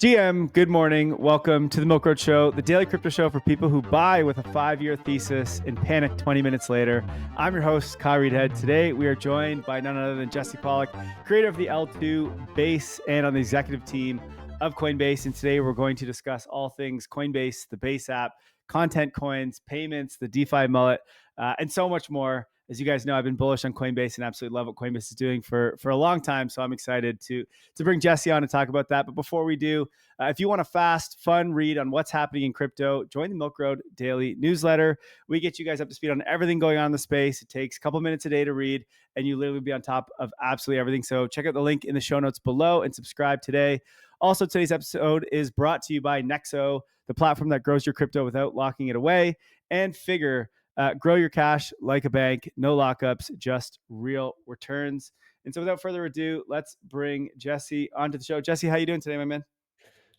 GM, good morning. Welcome to the Milk Road Show, the daily crypto show for people who buy with a 5-year thesis and panic 20 minutes later. I'm your host, Kyle Reedhead. Today, we are joined by none other than Jesse Pollak, creator of the L2 base and on the executive team of Coinbase. And today, we're going to discuss all things Coinbase, the base app, content coins, payments, the DeFi mullet, and so much more. As you guys know, I've been bullish on Coinbase and absolutely love what Coinbase is doing for a long time. So I'm excited to bring Jesse on to talk about that. But before we do, if you want a fast, fun read on what's happening in crypto, join the Milk Road Daily newsletter. We get you guys up to speed on everything going on in the space. It takes a couple minutes a day to read, and you literally be on top of absolutely everything. So check out the link in the show notes below and subscribe today. Also, today's episode is brought to you by Nexo, the platform that grows your crypto without locking it away, and Figure. Grow your cash like a bank, no lockups, just real returns. And so without further ado, let's bring Jesse onto the show. Jesse, how you doing today, my man?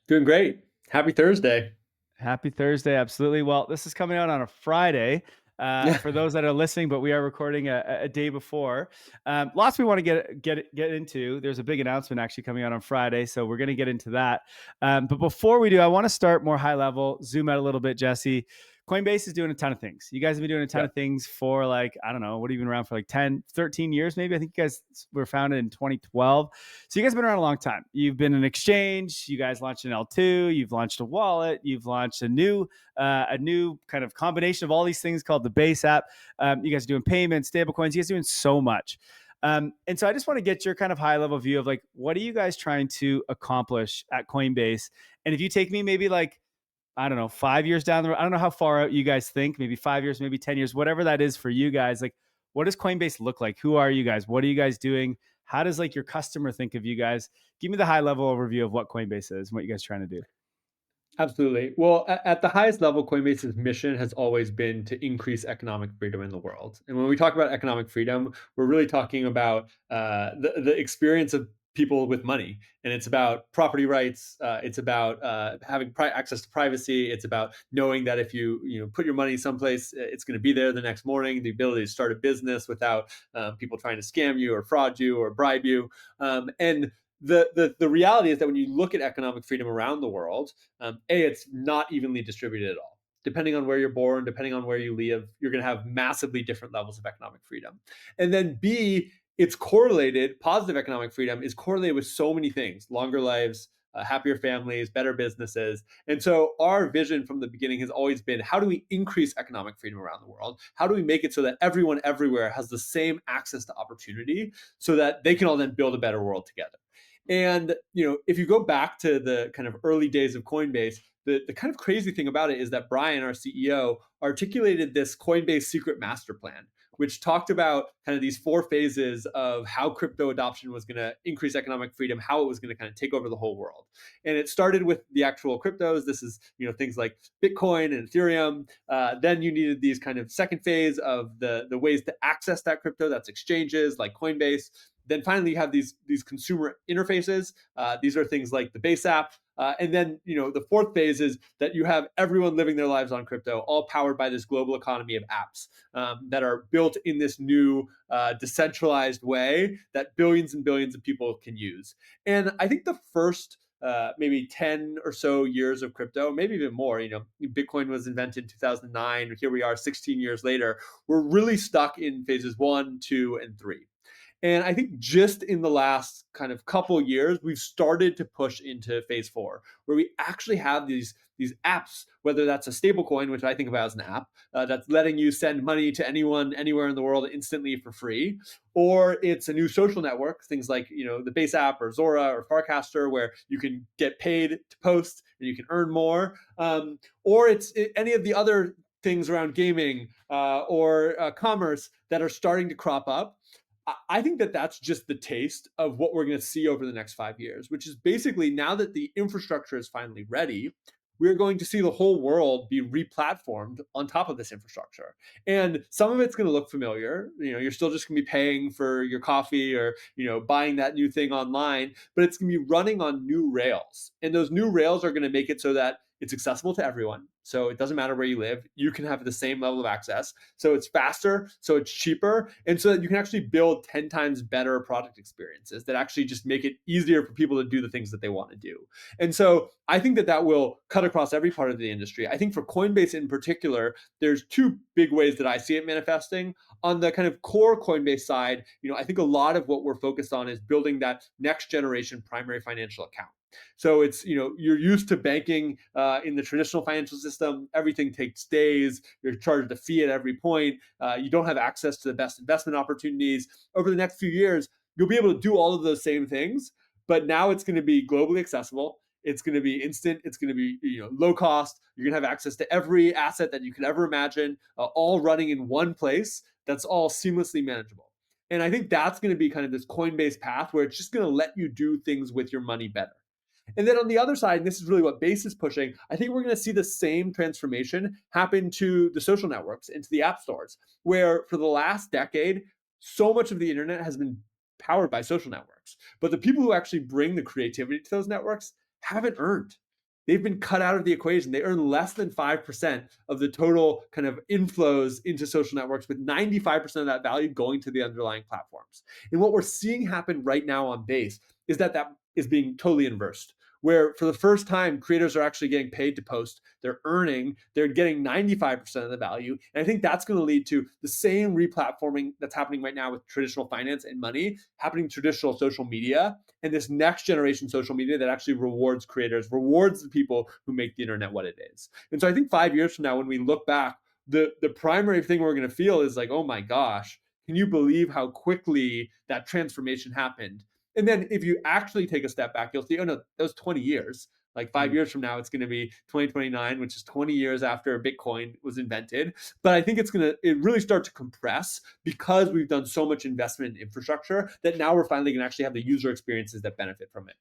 Doing great. Happy Thursday. Happy Thursday. Absolutely. Well, this is coming out on a Friday for those that are listening, but we are recording a day before. Lots we want to get into. There's a big announcement actually coming out on Friday, so we're going to get into that. But before we do, I want to start more high level, zoom out a little bit, Jesse. Coinbase is doing a ton of things. You guys have been doing a ton of things for like, I don't know, what have you been around for like 10, 13 years maybe? I think you guys were founded in 2012. So you guys have been around a long time. You've been an exchange. You guys launched an L2. You've launched a wallet. You've launched a new kind of combination of all these things called the base app. You guys are doing payments, stablecoins. You guys are doing so much. And so I just want to get your kind of high level view of like, what are you guys trying to accomplish at Coinbase? And if you take me maybe like, I don't know, 5 years down the road, I don't know how far out you guys think, maybe 5 years, maybe 10 years, whatever that is for you guys. Like, what does Coinbase look like? Who are you guys? What are you guys doing? How does like your customer think of you guys? Give me the high level overview of what Coinbase is and what you guys are trying to do. Absolutely. Well, at the highest level, Coinbase's mission has always been to increase economic freedom in the world. And when we talk about economic freedom, we're really talking about the experience of people with money. And it's about property rights. It's about having access to privacy. It's about knowing that if you put your money someplace, it's going to be there the next morning. The ability to start a business without people trying to scam you or fraud you or bribe you. And the reality is that when you look at economic freedom around the world, it's not evenly distributed at all. Depending on where you're born, depending on where you live, you're going to have massively different levels of economic freedom. And then B, it's correlated, positive economic freedom is correlated with so many things: longer lives, happier families, better businesses. And so our vision from the beginning has always been, how do we increase economic freedom around the world? How do we make it so that everyone everywhere has the same access to opportunity so that they can all then build a better world together? And if you go back to the kind of early days of Coinbase, the kind of crazy thing about it is that Brian, our CEO, articulated this Coinbase secret master plan, which talked about kind of these 4 phases of how crypto adoption was going to increase economic freedom, how it was going to kind of take over the whole world. And it started with the actual cryptos. This is things like Bitcoin and Ethereum. Then you needed these kind of second phase of the ways to access that crypto. That's exchanges like Coinbase. Then finally, you have these consumer interfaces. These are things like the base app. And then, the fourth phase is that you have everyone living their lives on crypto, all powered by this global economy of apps that are built in this new decentralized way that billions and billions of people can use. And I think the first maybe 10 or so years of crypto, maybe even more, Bitcoin was invented in 2009. Here we are 16 years later. We're really stuck in phases 1, 2, and 3. And I think just in the last kind of couple of years, we've started to push into phase 4, where we actually have these apps, whether that's a stable coin, which I think about as an app, that's letting you send money to anyone, anywhere in the world instantly for free, or it's a new social network, things like the Base app or Zora or Farcaster, where you can get paid to post and you can earn more, or it's any of the other things around gaming or commerce that are starting to crop up. I think that that's just the taste of what we're going to see over the next 5 years, which is basically, now that the infrastructure is finally ready, we're going to see the whole world be replatformed on top of this infrastructure. And some of it's going to look familiar. You're still just going to be paying for your coffee or, buying that new thing online, but it's going to be running on new rails. And those new rails are going to make it so that It's accessible to everyone. So it doesn't matter where you live. You can have the same level of access. So it's faster, so it's cheaper, and so that you can actually build 10 times better product experiences that actually just make it easier for people to do the things that they want to do. And so I think that that will cut across every part of the industry. I think for Coinbase in particular, there's two big ways that I see it manifesting. On the kind of core Coinbase side, I think a lot of what we're focused on is building that next generation primary financial account. So it's, you're used to banking in the traditional financial system. Everything takes days. You're charged a fee at every point. You don't have access to the best investment opportunities. Over the next few years, you'll be able to do all of those same things, but now it's going to be globally accessible. It's going to be instant. It's going to be low cost. You're going to have access to every asset that you could ever imagine, all running in one place. That's all seamlessly manageable. And I think that's going to be kind of this Coinbase path where it's just going to let you do things with your money better. And then on the other side, and this is really what Base is pushing, I think we're going to see the same transformation happen to the social networks and to the app stores, where for the last decade, so much of the internet has been powered by social networks. But the people who actually bring the creativity to those networks haven't earned. They've been cut out of the equation. They earn less than 5% of the total kind of inflows into social networks, with 95% of that value going to the underlying platforms. And what we're seeing happen right now on Base is that is being totally inversed, where for the first time, creators are actually getting paid to post. They're getting 95% of the value. And I think that's going to lead to the same replatforming that's happening right now with traditional finance and money, happening in traditional social media, and this next generation social media that actually rewards creators, rewards the people who make the internet what it is. And so I think 5 years from now, when we look back, the primary thing we're going to feel is like, oh my gosh, can you believe how quickly that transformation happened? And then if you actually take a step back, you'll see, oh no, that was 20 years. Like 5 years from now, it's going to be 2029, which is 20 years after Bitcoin was invented. But I think it really start to compress because we've done so much investment in infrastructure that now we're finally going to actually have the user experiences that benefit from it.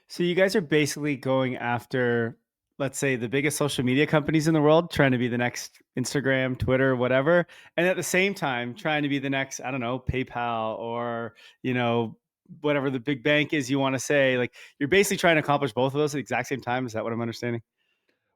So you guys are basically going after, let's say, the biggest social media companies in the world, trying to be the next Instagram, Twitter, whatever. And at the same time, trying to be the next, I don't know, PayPal or, whatever the big bank is you want to say. Like, you're basically trying to accomplish both of those at the exact same time. Is that what I'm understanding?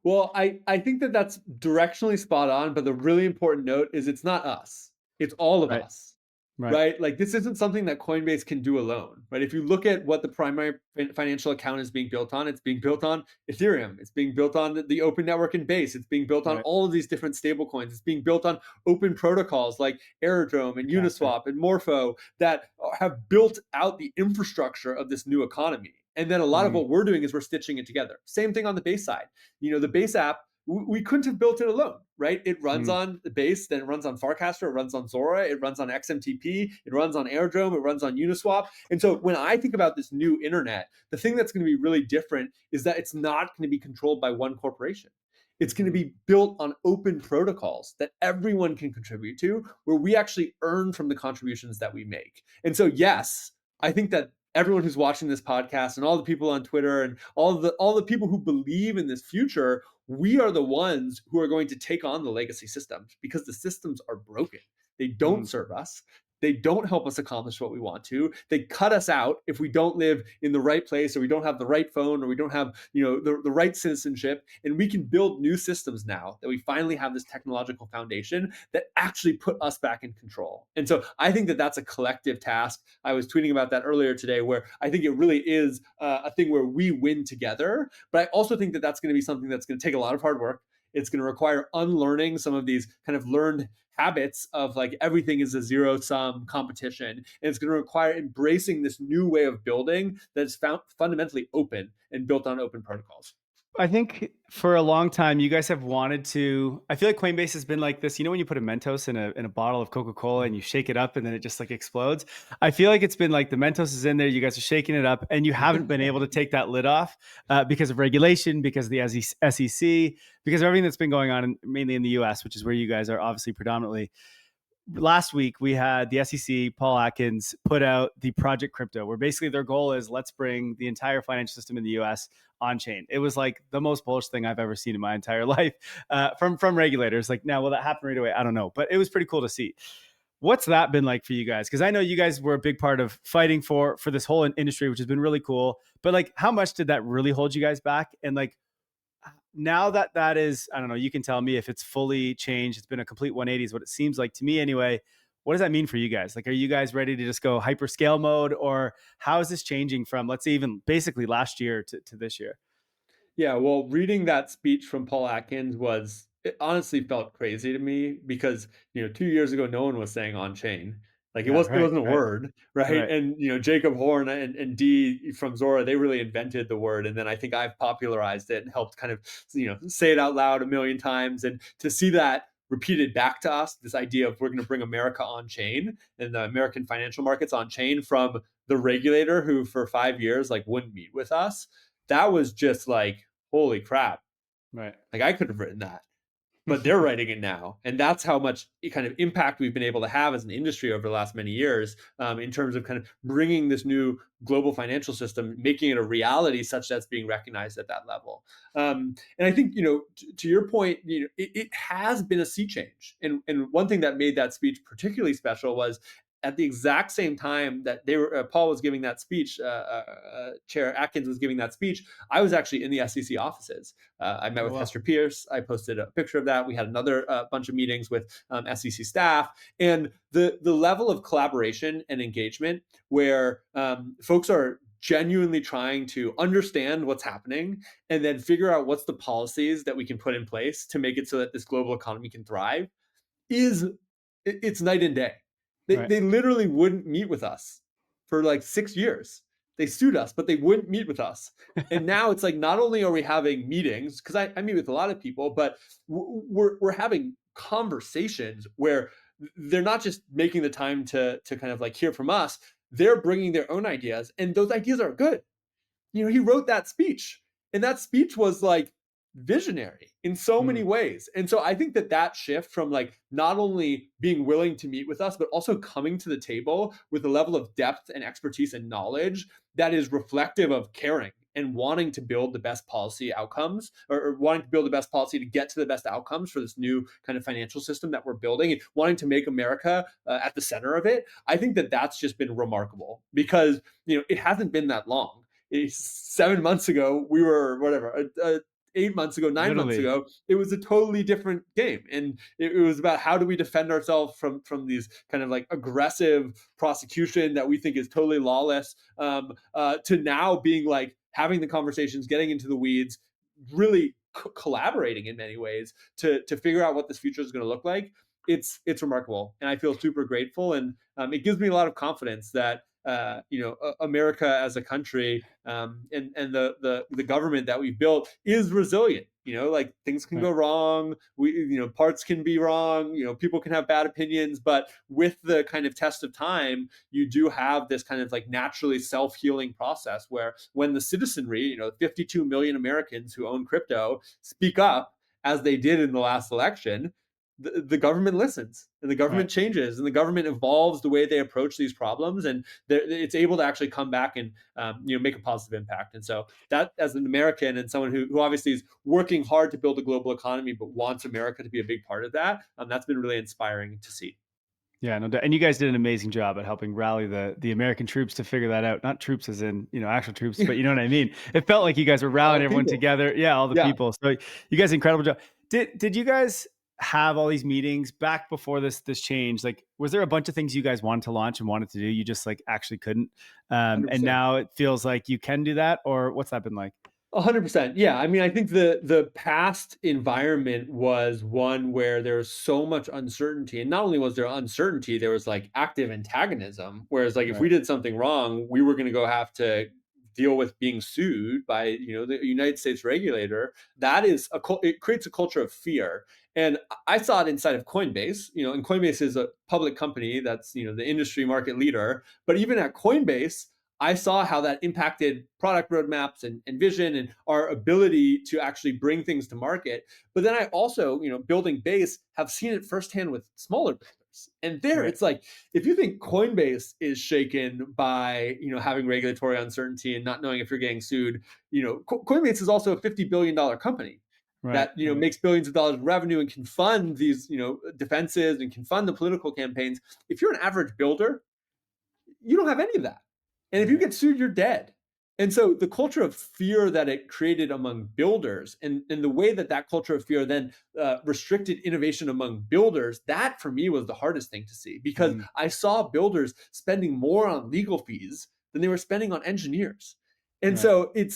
Well, I think that that's directionally spot on, but the really important note is it's not us. It's all of Right. us. Right. Right? Like, this isn't something that Coinbase can do alone, right? If you look at what the primary financial account is being built on, it's being built on Ethereum. It's being built on the open network and Base. It's being built on Right. all of these different stable coins. It's being built on open protocols like airdrop and Exactly. Uniswap and Morpho that have built out the infrastructure of this new economy. And then a lot of Mhm. what we're doing is we're stitching it together. Same thing on the Base side. The Base app, we couldn't have built it alone, right? It runs Mhm. on the Base, then it runs on Farcaster, it runs on Zora, it runs on XMTP, it runs on airdrop, it runs on Uniswap. And so when I think about this new internet, the thing that's going to be really different is that it's not going to be controlled by one corporation. It's going to be built on open protocols that everyone can contribute to, where we actually earn from the contributions that we make. And so, yes, I think that everyone who's watching this podcast and all the people on Twitter and all the people who believe in this future, we are the ones who are going to take on the legacy systems because the systems are broken. They don't Mhm. serve us. They don't help us accomplish what we want to. They cut us out if we don't live in the right place, or we don't have the right phone, or we don't have the right citizenship. And we can build new systems now that we finally have this technological foundation that actually put us back in control. And so I think that that's a collective task. I was tweeting about that earlier today, where I think it really is a thing where we win together. But I also think that that's going to be something that's going to take a lot of hard work. It's going to require unlearning some of these kind of learned habits of like everything is a zero sum competition. And it's going to require embracing this new way of building that's fundamentally open and built on open protocols. I think for a long time, you guys have wanted to. I feel like Coinbase has been like this. When you put a Mentos in a bottle of Coca-Cola and you shake it up and then it just like explodes. I feel like it's been like the Mentos is in there. You guys are shaking it up and you haven't been able to take that lid off because of regulation, because of the SEC, because of everything that's been going on, mainly in the US, which is where you guys are obviously predominantly. Last week we had the SEC, Paul Atkins, put out the Project Crypto, where basically their goal is let's bring the entire financial system in the US on chain. It was like the most bullish thing I've ever seen in my entire life from regulators. Like, now will that happen right away? I don't know, but it was pretty cool to see. What's that been like for you guys? Because I know you guys were a big part of fighting for this whole industry, which has been really cool. But like, how much did that really hold you guys back? And like, now that that is, I don't know, you can tell me if it's fully changed. It's been a complete 180 is what it seems like to me anyway. What does that mean for you guys? Like, are you guys ready to just go hyperscale mode, or how is this changing from, let's say, even basically last year to this year? Yeah, well, reading that speech from Paul Atkins was it honestly felt crazy to me because 2 years ago no one was saying on chain. Like Yeah, it right, wasn't a right, word, right? right. And Jacob Horn and D from Zora, they really invented the word, and then I think I've popularized it and helped kind of say it out loud a million times. And to see that repeated back to us, this idea of we're going to bring America on chain and the American financial markets on chain from the regulator who for 5 years like wouldn't meet with us, that was just like holy crap. Right. Like I could have written that, but they're writing it now. And that's how much kind of impact we've been able to have as an industry over the last many years, in terms of kind of bringing this new global financial system, making it a reality such that's being recognized at that level. And I think, to your point, it has been a sea change. And one thing that made that speech particularly special was at the exact same time that Paul was giving that speech, Chair Atkins was giving that speech, I was actually in the SEC offices. I met Oh, with well. Hester Pierce. I posted a picture of that. We had another bunch of meetings with SEC staff, and the level of collaboration and engagement where folks are genuinely trying to understand what's happening and then figure out what's the policies that we can put in place to make it so that this global economy can thrive is it's night and day. They, Right. they literally wouldn't meet with us for like 6 years. They sued us, but they wouldn't meet with us. And now it's like not only are we having meetings, because I meet with a lot of people, but we're having conversations where they're not just making the time to kind of like hear from us. They're bringing their own ideas, and those ideas are good. He wrote that speech, and that speech was like visionary in so many Mm, ways. And so I think that shift from like not only being willing to meet with us, but also coming to the table with a level of depth and expertise and knowledge that is reflective of caring and wanting to build the best policy outcomes, or wanting to build the best policy to get to the best outcomes for this new kind of financial system that we're building, and wanting to make America at the center of it. I think that's just been remarkable because it hasn't been that long. 7 months ago, we were whatever, 8 months ago, 9 months literally. ago, it was a totally different game, and it was about how do we defend ourselves from these kind of like aggressive prosecution that we think is totally lawless, to now being like having the conversations, getting into the weeds, really collaborating in many ways to figure out what this future is going to look like. It's remarkable, and I feel super grateful, and it gives me a lot of confidence that America as a country, and the government that we've built is resilient. Like things can Right. go wrong. Parts can be wrong. People can have bad opinions, but with the kind of test of time, you do have this kind of like naturally self-healing process where when the citizenry, 52 million Americans who own crypto, speak up as they did in the last election, the government listens, and the Right. government changes, and the government evolves the way they approach these problems, and it's able to actually come back and make a positive impact. And so that, as an American and someone who obviously is working hard to build a global economy but wants America to be a big part of that, that's been really inspiring to see. Yeah, no doubt. And you guys did an amazing job at helping rally the American troops to figure that out. Not troops as in, actual troops, but you know what I mean? It felt like you guys were All rallying the everyone people. together. Yeah, all the Yeah. people. So you guys incredible job. Did you guys have all these meetings back before this change? Like, was there a bunch of things you guys wanted to launch and wanted to do, you just like actually couldn't? And 100%. now it feels like you can do that, or what's that been like? 100%. Yeah. I mean, I think the past environment was one where there's so much uncertainty. And not only was there uncertainty, there was like active antagonism. Whereas, like, if we Right. did something wrong, we were going to go have to deal with being sued by, the United States regulator. It creates a culture of fear. And I saw it inside of Coinbase, and Coinbase is a public company that's, the industry market leader. But even at Coinbase, I saw how that impacted product roadmaps and vision and our ability to actually bring things to market. But then I also, building Base, have seen it firsthand with smaller builders. And there, Right. it's like if you think Coinbase is shaken by having regulatory uncertainty and not knowing if you're getting sued, Coinbase is also a $50 billion company Right. that Right. makes billions of dollars of revenue and can fund these defenses and can fund the political campaigns. If you're an average builder, you don't have any of that. And if you Right. get sued, you're dead. And so the culture of fear that it created among builders, and the way that that culture of fear then restricted innovation among builders, that for me was the hardest thing to see, because Mm, I saw builders spending more on legal fees than they were spending on engineers. And right. so it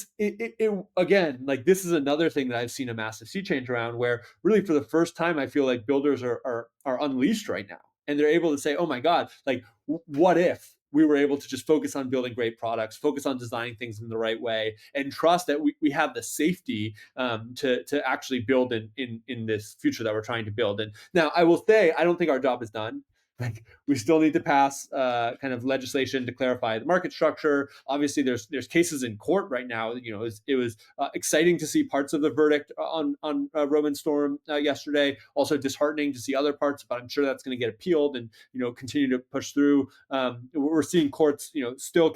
again, like, this is another thing that I've seen a massive sea change around, where really for the first time I feel like builders are unleashed right now, and they're able to say, oh my god, like, what if we were able to just focus on building great products, focus on designing things in the right way, and trust that we have the safety to actually build in this future that we're trying to build. And now I will say, I don't think our job is done. Like, we still need to pass kind of legislation to clarify the market structure. Obviously, there's cases in court right now. It was exciting to see parts of the verdict on Roman Storm yesterday. Also disheartening to see other parts, but I'm sure that's going to get appealed and continue to push through. We're seeing courts still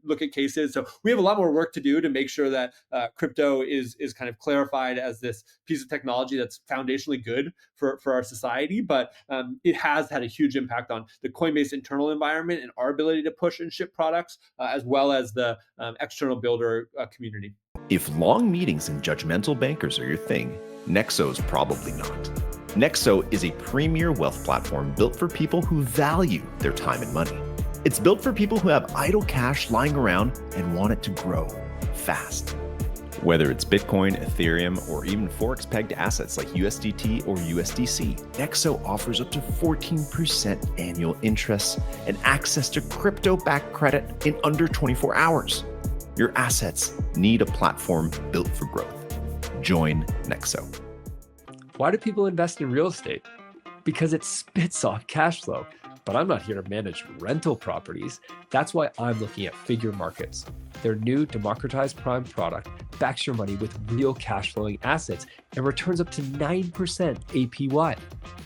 look at cases. So we have a lot more work to do to make sure that crypto is kind of clarified as this piece of technology that's foundationally good for our society. But it has had a huge impact on the Coinbase internal environment and our ability to push and ship products, as well as the external builder community. If long meetings and judgmental bankers are your thing, Nexo's probably not. Nexo is a premier wealth platform built for people who value their time and money. It's built for people who have idle cash lying around and want it to grow fast. Whether it's Bitcoin, Ethereum, or even Forex-pegged assets like USDT or USDC, Nexo offers up to 14% annual interest and access to crypto-backed credit in under 24 hours. Your assets need a platform built for growth. Join Nexo. Why do people invest in real estate? Because it spits off cash flow. But I'm not here to manage rental properties. That's why I'm looking at Figure Markets. Their new democratized prime product backs your money with real cash flowing assets and returns up to 9% APY.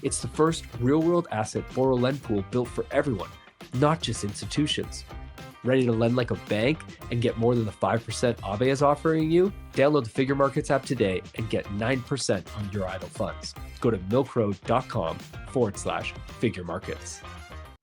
It's the first real world asset borrow lend pool built for everyone, not just institutions. Ready to lend like a bank and get more than the 5% Aave is offering you? Download the Figure Markets app today and get 9% on your idle funds. Go to milkroad.com/Figure Markets.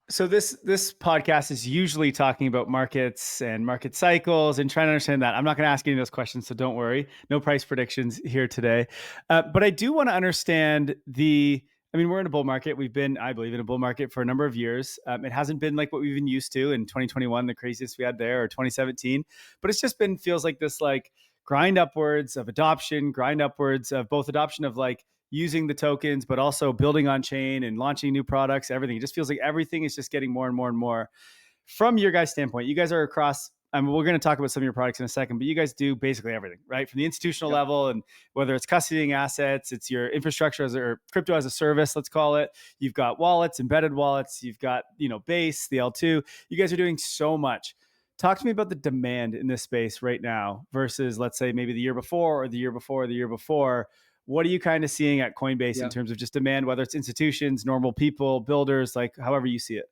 So this podcast is usually talking about markets and market cycles and trying to understand that. I'm not going to ask any of those questions, so don't worry. No price predictions here today. But I do want to understand we're in a bull market. We've been, I believe, in a bull market for a number of years. It hasn't been like what we've been used to in 2021, the craziest we had there, or 2017. But it's just feels like this like grind upwards of adoption, grind upwards of both adoption of like using the tokens, but also building on chain and launching new products, everything. It just feels like everything is just getting more and more and more. From your guys' standpoint, you guys are across, we're going to talk about some of your products in a second, but you guys do basically everything, right? From the institutional level, and whether it's custodying assets, it's your infrastructure or crypto as a service, let's call it. You've got wallets, embedded wallets, you've got, Base, the L2. You guys are doing so much. Talk to me about the demand in this space right now versus, let's say, maybe the year before or the year before or the year before. What are you kind of seeing at Coinbase in terms of just demand, whether it's institutions, normal people, builders, like however you see it?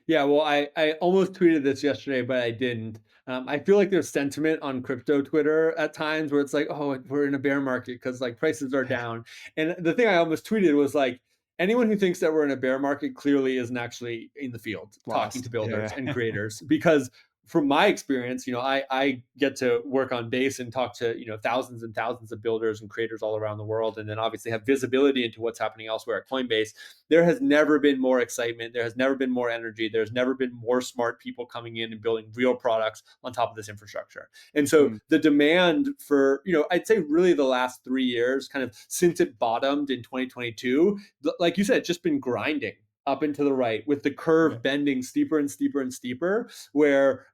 Yeah, well, I almost tweeted this yesterday, but I didn't. I feel like there's sentiment on crypto Twitter at times where it's like, oh, we're in a bear market because like prices are down. And the thing I almost tweeted was like, anyone who thinks that we're in a bear market clearly isn't actually in the field talking to builders and creators. Because from my experience, I get to work on Base and talk to, thousands and thousands of builders and creators all around the world, and then obviously have visibility into what's happening elsewhere at Coinbase. There has never been more excitement. There has never been more energy. There's never been more smart people coming in and building real products on top of this infrastructure. And so the demand for, I'd say really the last 3 years, kind of since it bottomed in 2022, like you said, just been grinding up and to the right, with the curve bending steeper and steeper and steeper, where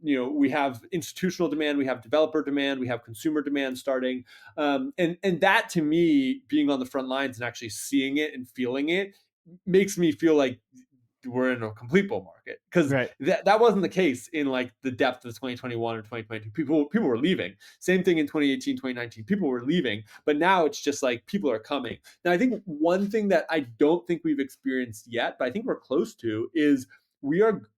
we have institutional demand, we have developer demand, we have consumer demand starting, and that, to me, being on the front lines and actually seeing it and feeling it, makes me feel like we're in a complete bull market, because that wasn't the case in like the depth of 2021 or 2022. People were leaving. Same thing in 2018, 2019. People were leaving, but now it's just like people are coming. Now, I think one thing that I don't think we've experienced yet, but I think we're close to, is we are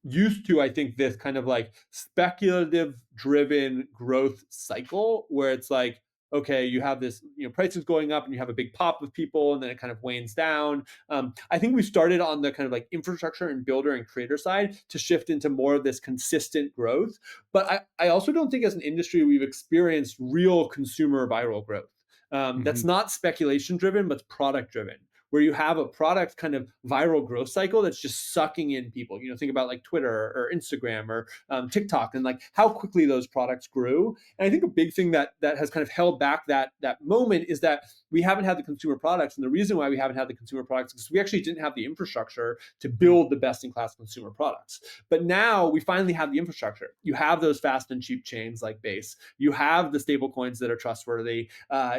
used to, I think, this kind of like speculative driven growth cycle where it's like, okay, you have this, prices going up and you have a big pop of people and then it kind of wanes down. I think we started on the kind of like infrastructure and builder and creator side to shift into more of this consistent growth. But I also don't think as an industry we've experienced real consumer viral growth. That's not speculation driven, but it's product driven, where you have a product kind of viral growth cycle that's just sucking in people. Think about like Twitter or Instagram or TikTok, and like how quickly those products grew. And I think a big thing that has kind of held back that moment is that we haven't had the consumer products. And the reason why we haven't had the consumer products is we actually didn't have the infrastructure to build the best in class consumer products. But now we finally have the infrastructure. You have those fast and cheap chains like Base. You have the stable coins that are trustworthy.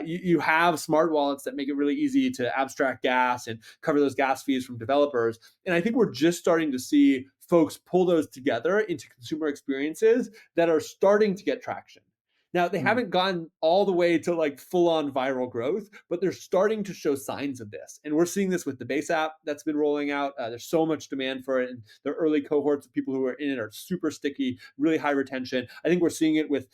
You have smart wallets that make it really easy to abstract gas and cover those gas fees from developers. And I think we're just starting to see folks pull those together into consumer experiences that are starting to get traction. Now, they haven't gone all the way to like full-on viral growth, but they're starting to show signs of this. And we're seeing this with the Base app that's been rolling out. There's so much demand for it. And the early cohorts of people who are in it are super sticky, really high retention. I think we're seeing it with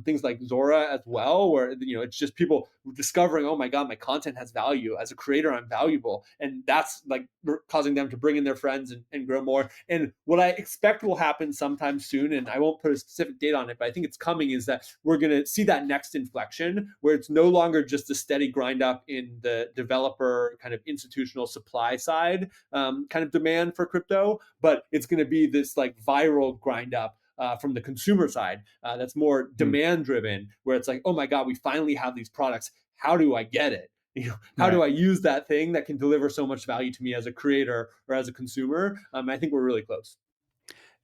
things like Zora as well, where it's just people discovering, oh my God, my content has value. As a creator, I'm valuable. And that's like causing them to bring in their friends and grow more. And what I expect will happen sometime soon, and I won't put a specific date on it, but I think it's coming, is that we're going to see that next inflection where it's no longer just a steady grind up in the developer kind of institutional supply side kind of demand for crypto, but it's going to be this like viral grind up from the consumer side that's more demand driven, where it's like, oh my God, we finally have these products. How do I get it? How do I use that thing that can deliver so much value to me as a creator or as a consumer? I think we're really close.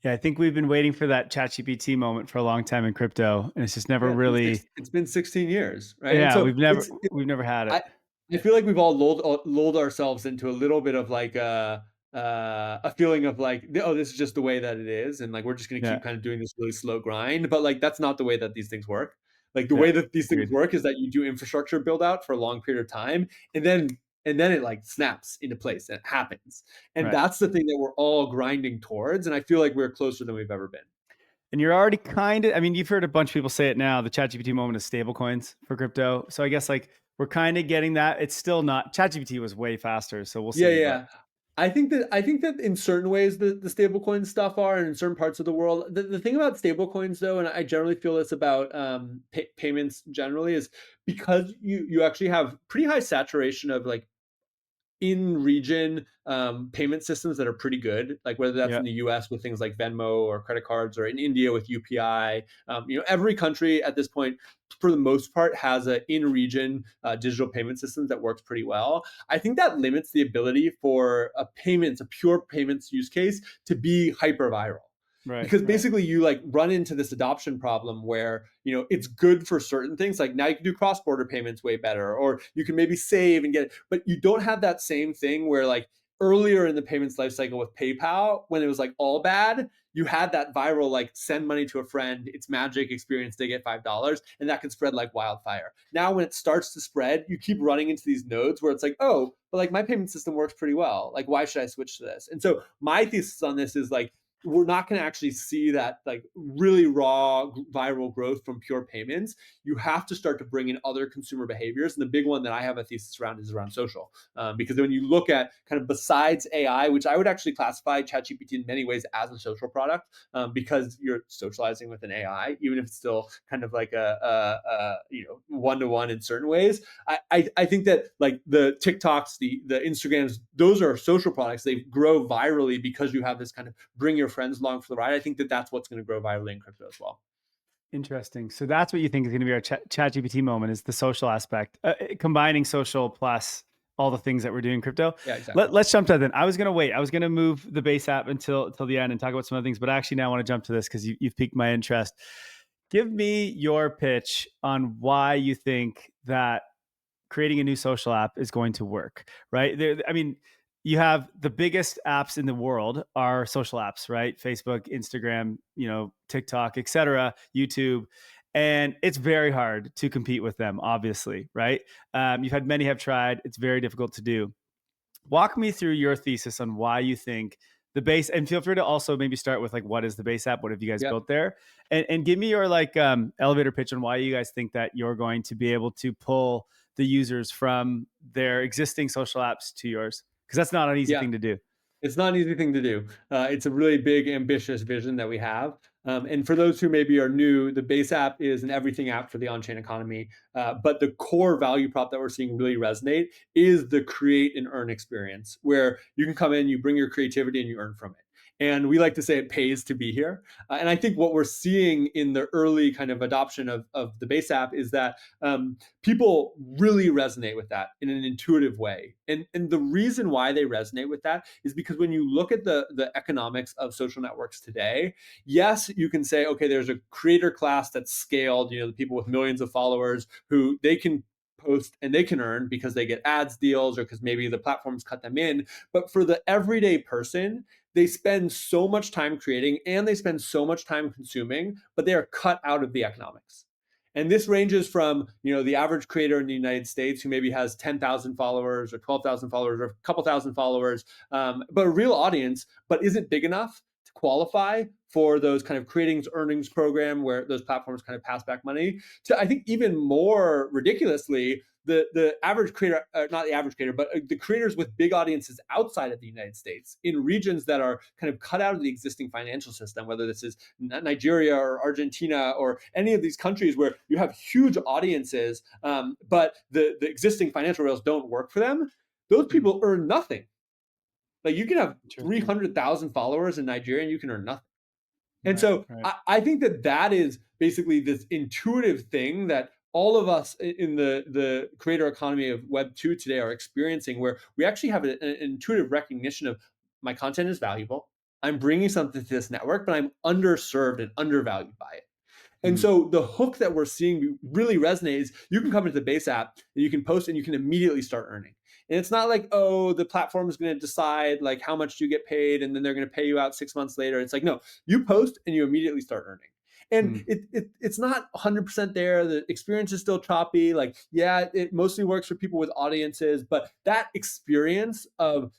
Yeah, I think we've been waiting for that ChatGPT moment for a long time in crypto, and it's just never really. It's been 16 years, right? Yeah, So we've never had it. I feel like we've all lulled ourselves into a little bit of like a feeling of like, oh, this is just the way that it is, and like we're just going to keep kind of doing this really slow grind. But like that's not the way that these things work. Like the way that these things work is that you do infrastructure build out for a long period of time, and then it like snaps into place and it happens. And that's the thing that we're all grinding towards. And I feel like we're closer than we've ever been. And you're already you've heard a bunch of people say it now, the ChatGPT moment is stable coins for crypto. So I guess like we're kind of getting that. It's still not, ChatGPT was way faster. So we'll see. Yeah. I think that in certain ways the stablecoin stuff are, and in certain parts of the world, the thing about stablecoins though, and I generally feel this about payments generally, is because you actually have pretty high saturation of like in region payment systems that are pretty good, like whether that's in the US with things like Venmo or credit cards, or in India with UPI. Every country at this point, for the most part, has an in-region digital payment system that works pretty well. I think that limits the ability for a pure payments use case to be hyper viral. Right, because basically you like run into this adoption problem where, it's good for certain things. Like now you can do cross-border payments way better, or you can maybe save and get it, but you don't have that same thing where like earlier in the payments lifecycle with PayPal, when it was like all bad, you had that viral, like send money to a friend, it's magic experience, they get $5, and that can spread like wildfire. Now, when it starts to spread, you keep running into these nodes where it's like, oh, but like my payment system works pretty well. Like, why should I switch to this? And so my thesis on this is like, we're not going to actually see that like really raw viral growth from pure payments. You have to start to bring in other consumer behaviors. And the big one that I have a thesis around is around social. Because when you look at kind of besides AI, which I would actually classify ChatGPT in many ways as a social product, because you're socializing with an AI, even if it's still kind of like a one-to-one in certain ways. I think that like the TikToks, the Instagrams, those are social products. They grow virally because you have this kind of bring your friends along for the ride. I think that that's what's going to grow virally in crypto as well. Interesting. So that's what you think is going to be our ChatGPT moment, is the social aspect, combining social plus all the things that we're doing in crypto. Yeah, exactly. Let's jump to that then. I was going to wait. I was going to move the Base app until the end and talk about some other things, but actually now I want to jump to this because you've piqued my interest. Give me your pitch on why you think that creating a new social app is going to work, right? You have the biggest apps in the world are social apps, right? Facebook, Instagram, TikTok, etc., YouTube. And it's very hard to compete with them, obviously, right? Many have tried. It's very difficult to do. Walk me through your thesis on why you think the base, and feel free to also maybe start with like, what is the base app? What have you guys Yep. built there? And give me your like elevator pitch on why you guys think that you're going to be able to pull the users from their existing social apps to yours, because that's not an easy thing to do. It's not an easy thing to do. It's a really big, ambitious vision that we have. And for those who maybe are new, the base app is an everything app for the on-chain economy. But the core value prop that we're seeing really resonate is the create and earn experience, where you can come in, you bring your creativity, and you earn from it. And we like to say it pays to be here. And I think what we're seeing in the early kind of adoption of the base app is that people really resonate with that in an intuitive way. And the reason why they resonate with that is because when you look at the economics of social networks today, yes, you can say, okay, there's a creator class that's scaled, the people with millions of followers who they can post and they can earn because they get ads deals or because maybe the platforms cut them in. But for the everyday person, they spend so much time creating and they spend so much time consuming, but they are cut out of the economics. And this ranges from, the average creator in the United States who maybe has 10,000 followers or 12,000 followers or a couple thousand followers, but a real audience, but isn't big enough to qualify for those kind of creatings earnings program where those platforms kind of pass back money, to, I think, even more ridiculously, the average creator, not the average creator, but the creators with big audiences outside of the United States in regions that are kind of cut out of the existing financial system, whether this is Nigeria or Argentina or any of these countries where you have huge audiences, but the existing financial rails don't work for them. Those people earn nothing. Like you can have 300,000 followers in Nigeria and you can earn nothing. And so I think that is basically this intuitive thing that all of us in the creator economy of Web 2 today are experiencing, where we actually have an intuitive recognition of my content is valuable. I'm bringing something to this network, but I'm underserved and undervalued by it. And so the hook that we're seeing really resonates. You can come into the base app and you can post and you can immediately start earning. And it's not like, oh, the platform is going to decide like how much you get paid and then they're going to pay you out 6 months later. It's like, no, you post and you immediately start earning. And it's not 100% there. The experience is still choppy. Like, yeah, it mostly works for people with audiences, but that experience of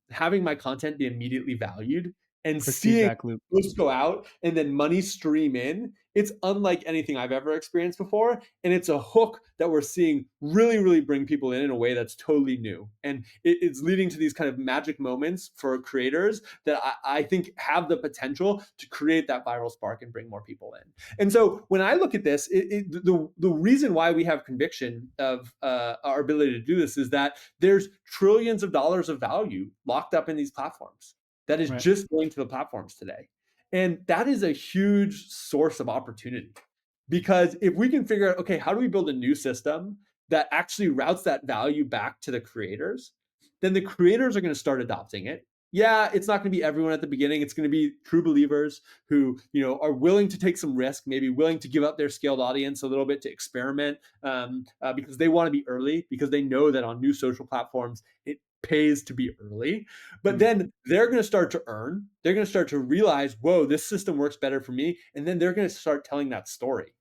having my content be immediately valued and seeing posts go out and then money stream in, it's unlike anything I've ever experienced before. And it's a hook that we're seeing really, really bring people in a way that's totally new. And it's leading to these kind of magic moments for creators that I think have the potential to create that viral spark and bring more people in. And so when I look at this, the reason why we have conviction of our ability to do this is that there's trillions of dollars of value locked up in these platforms that is just going to the platforms today. And that is a huge source of opportunity, because if we can figure out, okay, how do we build a new system that actually routes that value back to the creators, then the creators are going to start adopting it. Yeah, it's not going to be everyone at the beginning. It's going to be true believers who, are willing to take some risk, maybe willing to give up their scaled audience a little bit to experiment, because they want to be early, because they know that on new social platforms, it pays to be early. But then they're going to start to earn. They're going to start to realize, whoa, this system works better for me. And then they're going to start telling that story.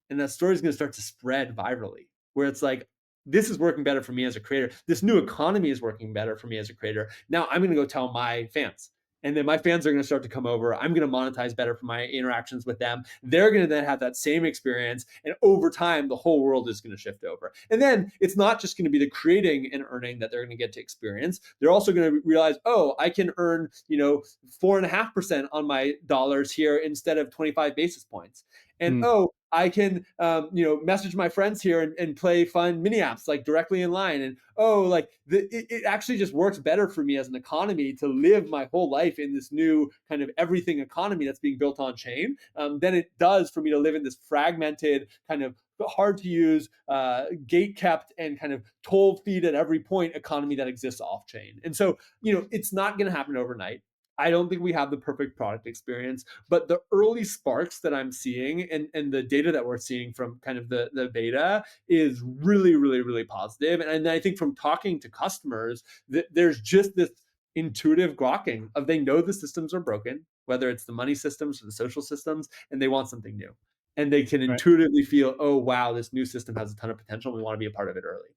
And that story is going to start to spread virally, where it's like, this is working better for me as a creator. This new economy is working better for me as a creator. Now I'm going to go tell my fans. And then my fans are going to start to come over. I'm going to monetize better for my interactions with them. They're going to then have that same experience. And over time, the whole world is going to shift over. And then it's not just going to be the creating and earning that they're going to get to experience. They're also going to realize, oh, I can earn, 4.5% on my dollars here instead of 25 basis points. And I can, message my friends here and play fun mini apps like directly in line. And it actually just works better for me as an economy to live my whole life in this new kind of everything economy that's being built on chain than it does for me to live in this fragmented kind of hard to use, gate kept and kind of toll feed at every point economy that exists off chain. And so, it's not going to happen overnight. I don't think we have the perfect product experience, but the early sparks that I'm seeing and the data that we're seeing from kind of the beta is really, really, really positive. And I think from talking to customers, there's just this intuitive grokking of they know the systems are broken, whether it's the money systems or the social systems, and they want something new. And they can intuitively feel, oh, wow, this new system has a ton of potential. We want to be a part of it early.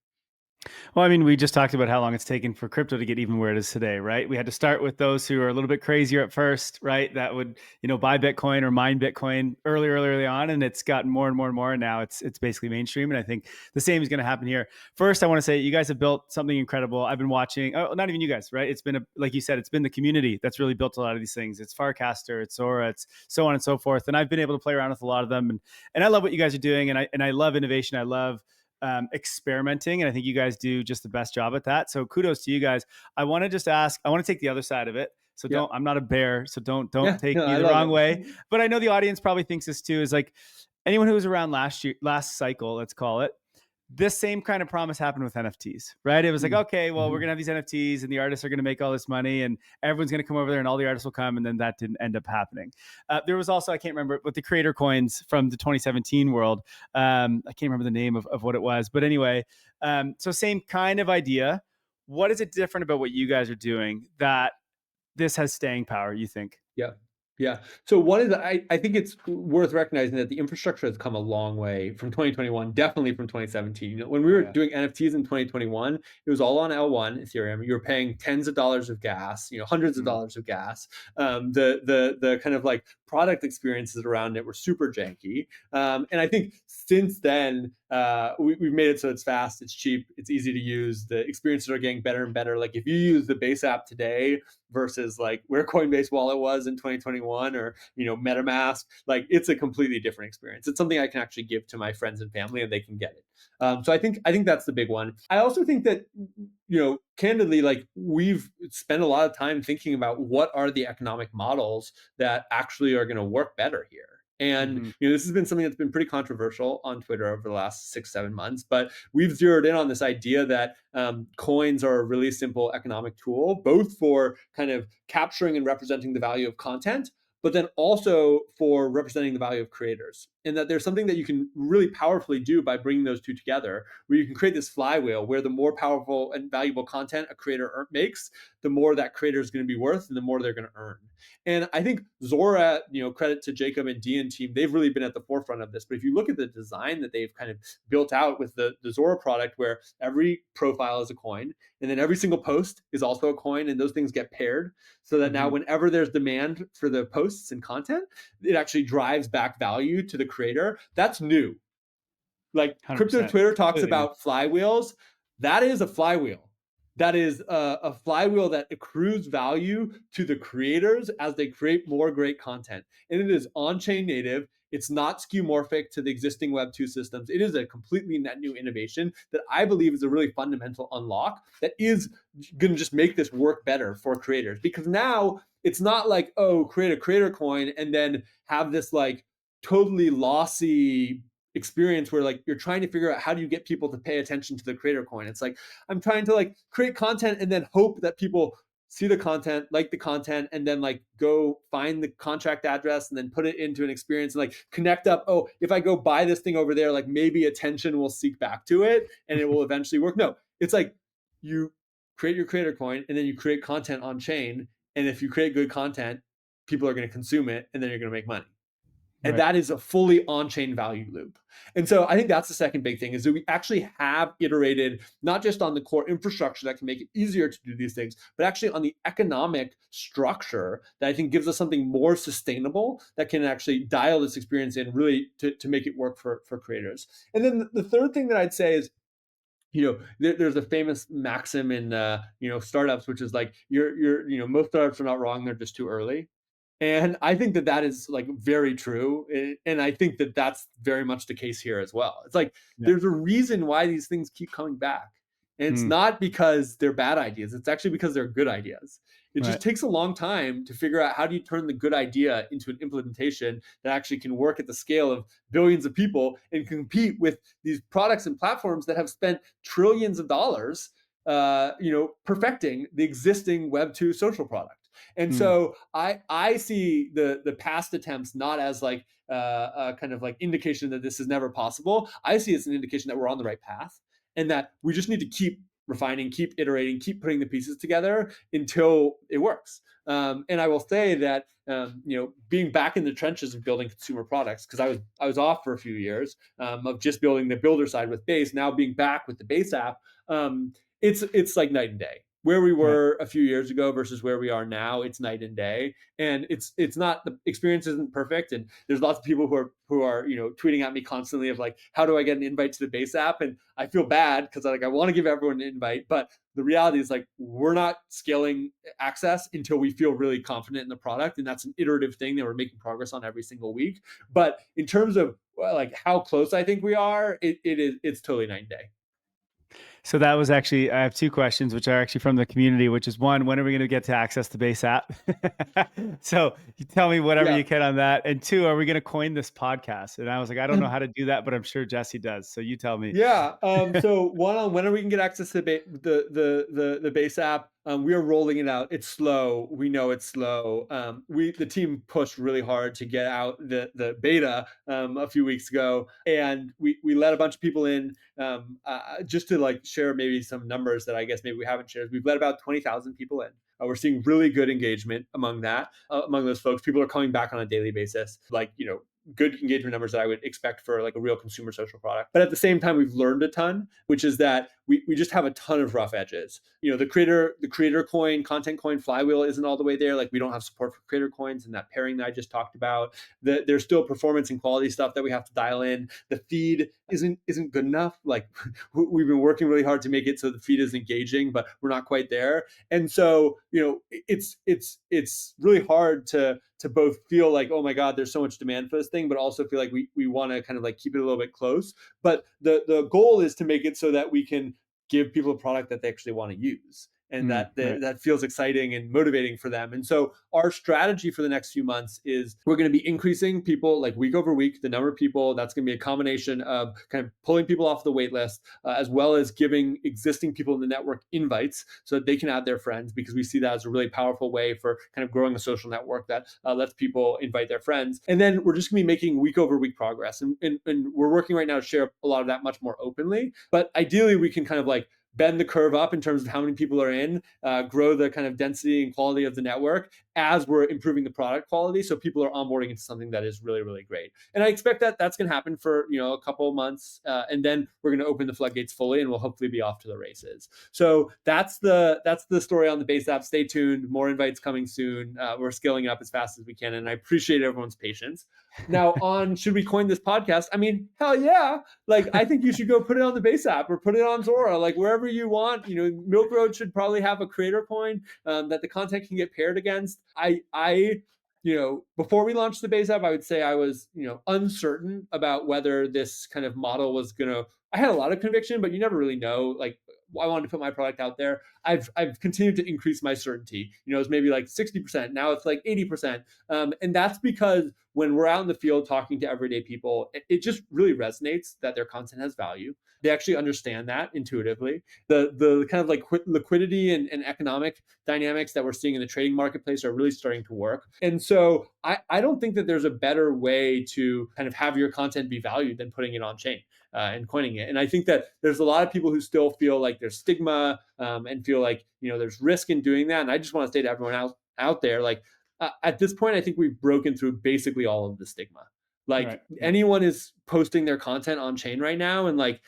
Well, I mean, we just talked about how long it's taken for crypto to get even where it is today, right? We had to start with those who are a little bit crazier at first, right? That would, buy Bitcoin or mine Bitcoin early on, and it's gotten more and more and more. And now it's basically mainstream. And I think the same is going to happen here. First, I want to say you guys have built something incredible. I've been watching. Oh, not even you guys, right? It's been like you said, it's been the community that's really built a lot of these things. It's Farcaster, it's Zora, it's so on and so forth. And I've been able to play around with a lot of them, and I love what you guys are doing. And I love innovation. I love experimenting. And I think you guys do just the best job at that. So kudos to you guys. I want to just ask, I want to take the other side of it. So I'm not a bear. So don't take me the wrong way. But I know the audience probably thinks this too, is like anyone who was around last cycle, let's call it, this same kind of promise happened with NFTs, right? It was like, okay, well, we're going to have these NFTs and the artists are going to make all this money and everyone's going to come over there and all the artists will come. And then that didn't end up happening. There was also, I can't remember, but the creator coins from the 2017 world. I can't remember the name of what it was, but anyway, so same kind of idea. What is it different about what you guys are doing that this has staying power, you think? Yeah. Yeah. So one is, I think it's worth recognizing that the infrastructure has come a long way from 2021, definitely from 2017. When we were doing NFTs in 2021, it was all on L1 Ethereum. You were paying tens of dollars of gas, hundreds of dollars of gas. The kind of like product experiences around it were super janky. And I think since then, we've made it so it's fast, it's cheap, it's easy to use. The experiences are getting better and better. Like if you use the base app today versus like where Coinbase Wallet was in 2021 or, MetaMask, like it's a completely different experience. It's something I can actually give to my friends and family and they can get it. So I think that's the big one. I also think that, candidly, like we've spent a lot of time thinking about what are the economic models that actually are going to work better here. And this has been something that's been pretty controversial on Twitter over the last 6-7 months, but we've zeroed in on this idea that coins are a really simple economic tool, both for kind of capturing and representing the value of content, but then also for representing the value of creators. And that there's something that you can really powerfully do by bringing those two together, where you can create this flywheel where the more powerful and valuable content a creator makes, the more that creator is going to be worth and the more they're going to earn. And I think Zora, credit to Jacob and Dee and team, they've really been at the forefront of this. But if you look at the design that they've kind of built out with the Zora product, where every profile is a coin, and then every single post is also a coin, and those things get paired so that now whenever there's demand for the posts and content, it actually drives back value to the creator. That's new. Like 100%. Crypto Twitter talks about flywheels. That is a flywheel. That is a flywheel that accrues value to the creators as they create more great content. And it is on-chain native. It's not skeuomorphic to the existing Web2 systems. It is a completely net new innovation that I believe is a really fundamental unlock that is going to just make this work better for creators. Because now it's not like, create a creator coin and then have this like totally lossy experience where like you're trying to figure out how do you get people to pay attention to the creator coin. It's like I'm trying to like create content and then hope that people see the content, like the content, and then like go find the contract address and then put it into an experience and like connect up. Oh, if I go buy this thing over there, like maybe attention will seek back to it and it will eventually work. No, it's like you create your creator coin and then you create content on chain. And if you create good content, people are going to consume it and then you're going to make money. And that is a fully on-chain value loop. And so I think that's the second big thing, is that we actually have iterated not just on the core infrastructure that can make it easier to do these things, but actually on the economic structure that I think gives us something more sustainable that can actually dial this experience in really to make it work for creators. And then the third thing that I'd say is, there's a famous maxim in startups, which is like most startups are not wrong, they're just too early. And I think that is like very true. And I think that that's very much the case here as well. It's like, there's a reason why these things keep coming back. And it's not because they're bad ideas. It's actually because they're good ideas. It just takes a long time to figure out how do you turn the good idea into an implementation that actually can work at the scale of billions of people and compete with these products and platforms that have spent trillions of dollars, perfecting the existing Web2 social product. And so I see the past attempts not as like a kind of like indication that this is never possible. I see it as an indication that we're on the right path and that we just need to keep refining, keep iterating, keep putting the pieces together until it works. And I will say that being back in the trenches of building consumer products, because I was off for a few years of just building the builder side with Base. Now being back with the Base app, it's like night and day. Where we were a few years ago versus where we are now, it's night and day. And it's not, the experience isn't perfect. And there's lots of people who are tweeting at me constantly of like, how do I get an invite to the Base app? And I feel bad because I want to give everyone an invite, but the reality is like we're not scaling access until we feel really confident in the product, and that's an iterative thing that we're making progress on every single week. But in terms of like how close I think we are, it's totally night and day. So that was actually, I have two questions, which are actually from the community, which is one, when are we going to get to access the Base app? So you tell me whatever you can on that. And two, are we going to coin this podcast? And I was like, I don't know how to do that, but I'm sure Jesse does. So you tell me. Yeah. So one on when are we can get access to the Base app? We are rolling it out. It's slow. We know it's slow. The team pushed really hard to get out the beta a few weeks ago, and we let a bunch of people in just to like share maybe some numbers that I guess maybe we haven't shared. We've let about 20,000 people in. We're seeing really good engagement among those folks. People are coming back on a daily basis, like good engagement numbers that I would expect for like a real consumer social product. But at the same time, we've learned a ton, which is that we just have a ton of rough edges. The creator coin, content coin flywheel isn't all the way there. Like we don't have support for creator coins and that pairing that I just talked about. There's still performance and quality stuff that we have to dial in. The feed isn't good enough. Like we've been working really hard to make it so the feed is engaging, but we're not quite there. And so, it's really hard to both feel like, oh my God, there's so much demand for this thing, but also feel like we want to kind of like keep it a little bit close. But the goal is to make it so that we can give people a product that they actually want to use, and that feels exciting and motivating for them. And so our strategy for the next few months is we're going to be increasing people like week over week, the number of people. That's going to be a combination of kind of pulling people off the wait list, as well as giving existing people in the network invites so that they can add their friends, because we see that as a really powerful way for kind of growing a social network that lets people invite their friends. And then we're just going to be making week over week progress. And we're working right now to share a lot of that much more openly. But ideally, we can kind of like bend the curve up in terms of how many people are in, grow the kind of density and quality of the network as we're improving the product quality, so people are onboarding into something that is really, really great. And I expect that that's going to happen for a couple of months, and then we're going to open the floodgates fully, and we'll hopefully be off to the races. So that's the story on the Base app. Stay tuned. More invites coming soon. We're scaling up as fast as we can, and I appreciate everyone's patience. Now, on should we coin this podcast? I mean, hell yeah! Like I think you should go put it on the Base app or put it on Zora, like wherever you want. Milk Road should probably have a creator coin that the content can get paired against. I before we launched the Base app, I would say I was uncertain about whether this kind of model was gonna. I had a lot of conviction, but you never really know. Like I wanted to put my product out there. I've continued to increase my certainty. It's maybe like 60%. Now it's like 80%. And that's because when we're out in the field talking to everyday people, it just really resonates that their content has value. They actually understand that intuitively. The kind of like liquidity and economic dynamics that we're seeing in the trading marketplace are really starting to work. And so I don't think that there's a better way to kind of have your content be valued than putting it on chain and coining it. And I think that there's a lot of people who still feel like there's stigma and feel like there's risk in doing that. And I just want to say to everyone out there, like at this point, I think we've broken through basically all of the stigma. Like anyone is posting their content on chain right now, and like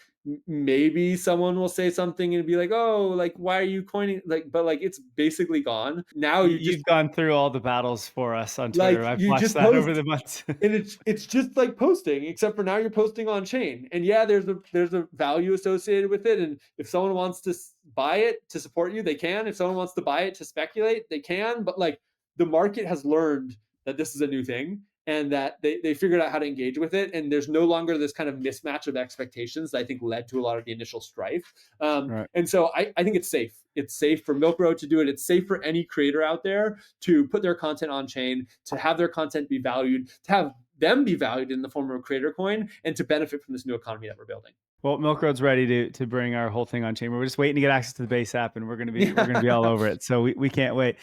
maybe someone will say something and be like, oh, like why are you coining, like, but like it's basically gone now. You've gone through all the battles for us on Twitter. Like, I've watched that over the months. And it's just like posting, except for now you're posting on chain. And yeah, there's a value associated with it. And if someone wants to buy it to support you, they can. If someone wants to buy it to speculate, they can. But like the market has learned that this is a new thing, and that they figured out how to engage with it. And there's no longer this kind of mismatch of expectations that I think led to a lot of the initial strife. And so I think it's safe. It's safe for Milk Road to do it. It's safe for any creator out there to put their content on chain, to have their content be valued, to have them be valued in the form of a creator coin, and to benefit from this new economy that we're building. Well, Milk Road's ready to bring our whole thing on chain. We're just waiting to get access to the Base app, and we're gonna be all over it. So we can't wait.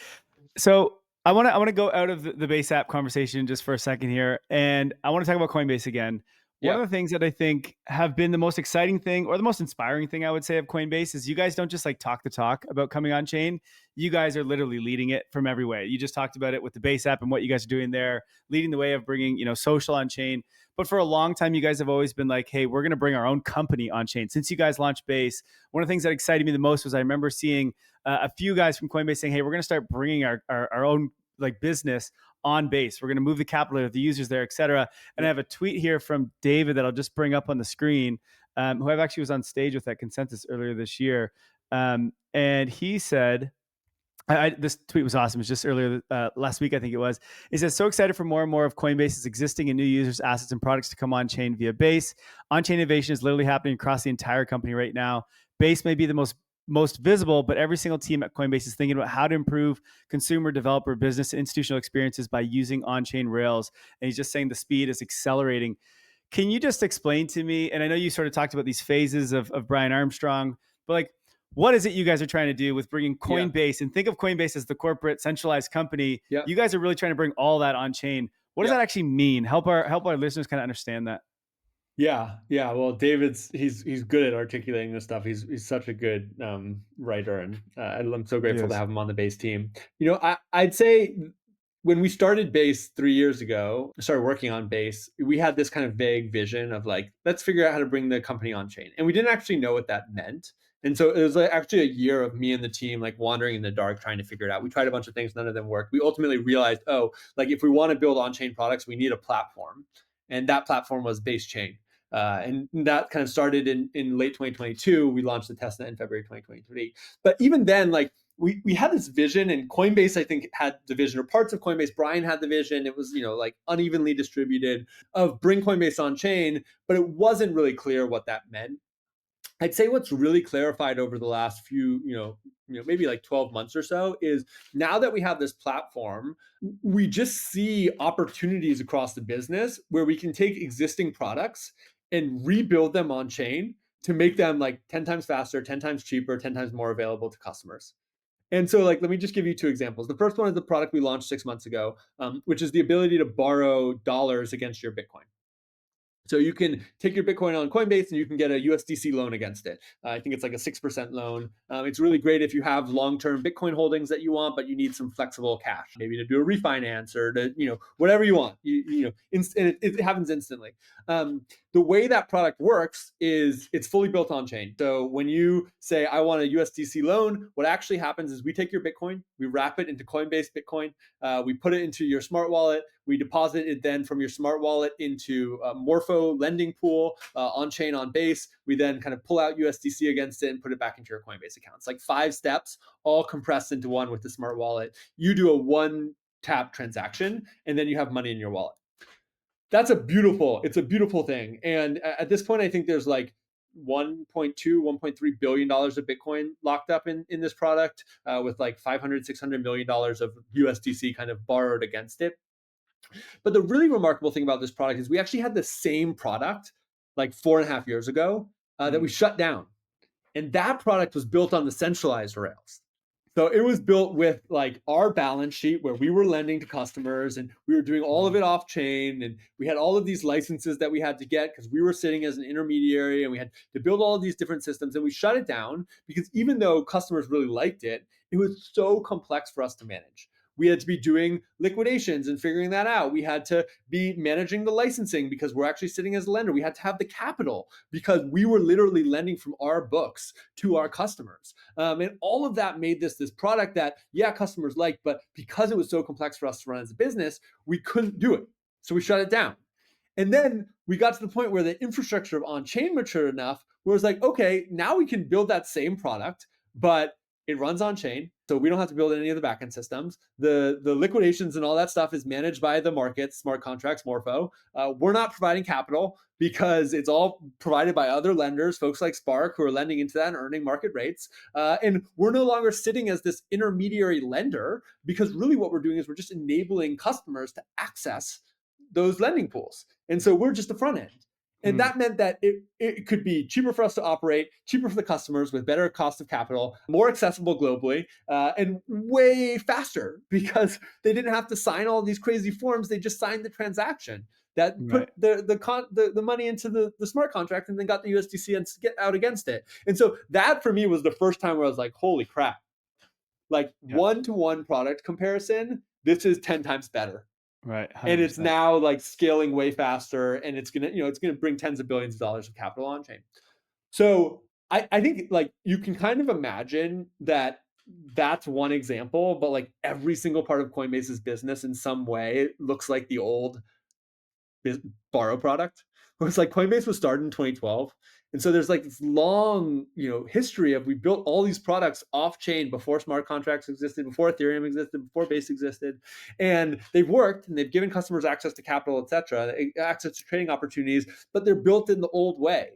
So I want to go out of the Base app conversation just for a second here, and I want to talk about Coinbase again. One of the things that I think have been the most exciting thing or the most inspiring thing I would say of Coinbase is you guys don't just like talk the talk about coming on chain. You guys are literally leading it from every way. You just talked about it with the Base app and what you guys are doing there, leading the way of bringing, social on chain. But for a long time, you guys have always been like, hey, we're going to bring our own company on chain. Since you guys launched Base, one of the things that excited me the most was I remember seeing a few guys from Coinbase saying, hey, we're going to start bringing our own like business on Base. We're going to move the capital of the users there, et cetera. And I have a tweet here from David that I'll just bring up on the screen, who I've actually was on stage with at Consensus earlier this year. And he said, this tweet was awesome. It was just earlier last week, I think it was. He says, so excited for more and more of Coinbase's existing and new users, assets, and products to come on chain via Base. On-chain innovation is literally happening across the entire company right now. Base may be the most visible, but every single team at Coinbase is thinking about how to improve consumer, developer, business, and institutional experiences by using on-chain rails. And he's just saying the speed is accelerating. Can you just explain to me, and I know you sort of talked about these phases of Brian Armstrong, but like, what is it you guys are trying to do with bringing Coinbase? And think of Coinbase as the corporate centralized company. You guys are really trying to bring all that on chain. What does that actually mean? Help our listeners kind of understand that. Yeah. Well, he's good at articulating this stuff. He's such a good writer, and I'm so grateful to have him on the Base team. I'd say when we started Base 3 years ago, started working on Base, we had this kind of vague vision of like, let's figure out how to bring the company on chain, and we didn't actually know what that meant. And so it was like actually a year of me and the team like wandering in the dark trying to figure it out. We tried a bunch of things, none of them worked. We ultimately realized, like if we want to build on-chain products, we need a platform, and that platform was Base Chain. And that kind of started in late 2022. We launched the testnet in February 2023. But even then, like we had this vision, and Coinbase, I think, had the vision, or parts of Coinbase. Brian had the vision. It was, like unevenly distributed, of bring Coinbase on chain, but it wasn't really clear what that meant. I'd say what's really clarified over the last few, maybe like 12 months or so is now that we have this platform, we just see opportunities across the business where we can take existing products and rebuild them on chain to make them like 10 times faster, 10 times cheaper, 10 times more available to customers. And so like, let me just give you two examples. The first one is the product we launched 6 months ago, which is the ability to borrow dollars against your Bitcoin. So you can take your Bitcoin on Coinbase and you can get a USDC loan against it. I think it's like a 6% loan. It's really great if you have long-term Bitcoin holdings that you want, but you need some flexible cash, maybe to do a refinance or to, whatever you want. It happens instantly. The way that product works is it's fully built on chain. So when you say, I want a USDC loan, what actually happens is we take your Bitcoin, we wrap it into Coinbase Bitcoin, we put it into your smart wallet, we deposit it then from your smart wallet into a Morpho lending pool on chain on Base. We then kind of pull out USDC against it and put it back into your Coinbase account. It's like 5 steps all compressed into one with the smart wallet. You do a one-tap transaction and then you have money in your wallet. It's a beautiful thing. And at this point, I think there's like $1.3 billion of Bitcoin locked up in this product with like $600 million of USDC kind of borrowed against it. But the really remarkable thing about this product is we actually had the same product like 4.5 years ago that we shut down. And that product was built on the centralized rails. So it was built with like our balance sheet where we were lending to customers and we were doing all of it off chain. And we had all of these licenses that we had to get because we were sitting as an intermediary and we had to build all of these different systems. And we shut it down because even though customers really liked it, it was so complex for us to manage. We had to be doing liquidations and figuring that out. We had to be managing the licensing because we're actually sitting as a lender. We had to have the capital because we were literally lending from our books to our customers. And all of that made this product that, customers liked, but because it was so complex for us to run as a business, we couldn't do it. So we shut it down. And then we got to the point where the infrastructure of on-chain matured enough where it's like, okay, now we can build that same product, but it runs on chain, so we don't have to build any of the backend systems. The liquidations and all that stuff is managed by the markets, smart contracts, Morpho. We're not providing capital because it's all provided by other lenders, folks like Spark, who are lending into that and earning market rates. And we're no longer sitting as this intermediary lender because really what we're doing is we're just enabling customers to access those lending pools. And so we're just the front end. And that meant that it could be cheaper for us to operate, cheaper for the customers with better cost of capital, more accessible globally, and way faster because they didn't have to sign all these crazy forms. They just signed the transaction. that Right. put the money into the smart contract and then got the USDC and get out against it. And so that for me was the first time where I was like, holy crap, like Yeah. one-to-one product comparison, this is 10 times better. Right. 100%. And it's now like scaling way faster, and it's gonna bring tens of billions of dollars of capital on chain. So I think like you can kind of imagine that that's one example, but like every single part of Coinbase's business in some way looks like the old borrow product. Where it's like Coinbase was started in 2012. And so there's like this long, history of we built all these products off chain before smart contracts existed, before Ethereum existed, before Base existed, and they've worked and they've given customers access to capital, etc., access to trading opportunities, but they're built in the old way.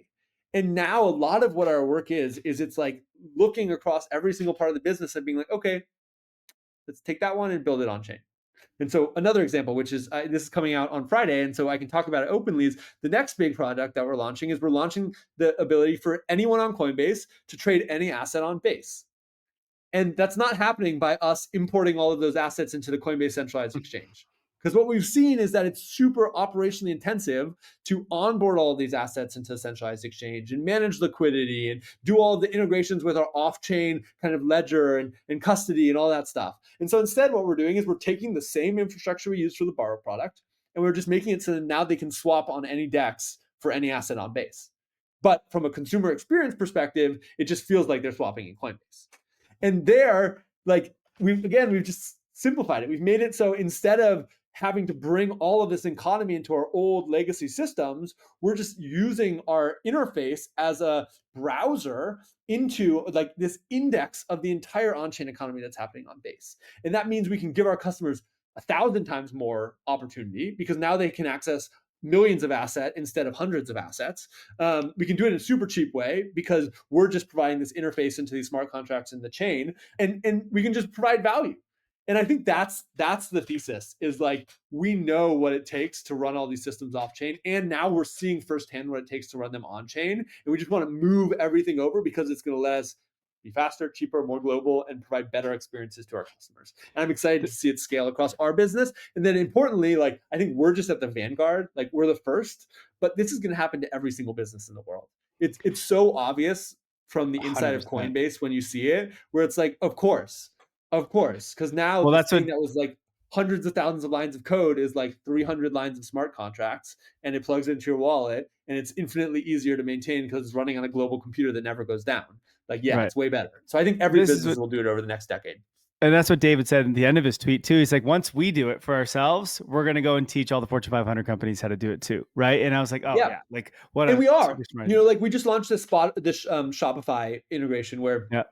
And now a lot of what our work is it's like looking across every single part of the business and being like, okay, let's take that one and build it on chain. And so another example, which is this is coming out on Friday, and so I can talk about it openly, is the next big product that we're launching the ability for anyone on Coinbase to trade any asset on Base. And that's not happening by us importing all of those assets into the Coinbase centralized exchange. Because what we've seen is that it's super operationally intensive to onboard all of these assets into the centralized exchange and manage liquidity and do all of the integrations with our off-chain kind of ledger and custody and all that stuff. And so instead, what we're doing is we're taking the same infrastructure we used for the borrow product, and we're just making it so that now they can swap on any DEX for any asset on Base. But from a consumer experience perspective, it just feels like they're swapping in Coinbase. And there, like we've just simplified it. We've made it so instead of having to bring all of this economy into our old legacy systems, we're just using our interface as a browser into like this index of the entire on-chain economy that's happening on Base. And that means we can give our customers 1,000 times more opportunity because now they can access millions of assets instead of hundreds of assets. We can do it in a super cheap way because we're just providing this interface into these smart contracts in the chain, and we can just provide value. And I think that's the thesis, is like we know what it takes to run all these systems off chain, and now we're seeing firsthand what it takes to run them on chain, and we just want to move everything over because it's going to let us be faster, cheaper, more global, and provide better experiences to our customers. And I'm excited to see it scale across our business. And then importantly, like I think we're just at the vanguard, like we're the first, but this is going to happen to every single business in the world. It's so obvious from the inside 100%. of Coinbase when you see it, where it's like, of course, because now Well, this that's thing that was like hundreds of thousands of lines of code is like 300 lines of smart contracts, and it plugs into your wallet, and it's infinitely easier to maintain because it's running on a global computer that never goes down. Like, yeah, Right. It's way better. So I think every This is business what- will do it over the next decade. And that's what David said at the end of his tweet too. He's like, once we do it for ourselves, we're going to go and teach all the Fortune 500 companies how to do it too, right? And I was like, oh yeah, like what? And we are, super smart like we just launched this Shopify integration where yeah.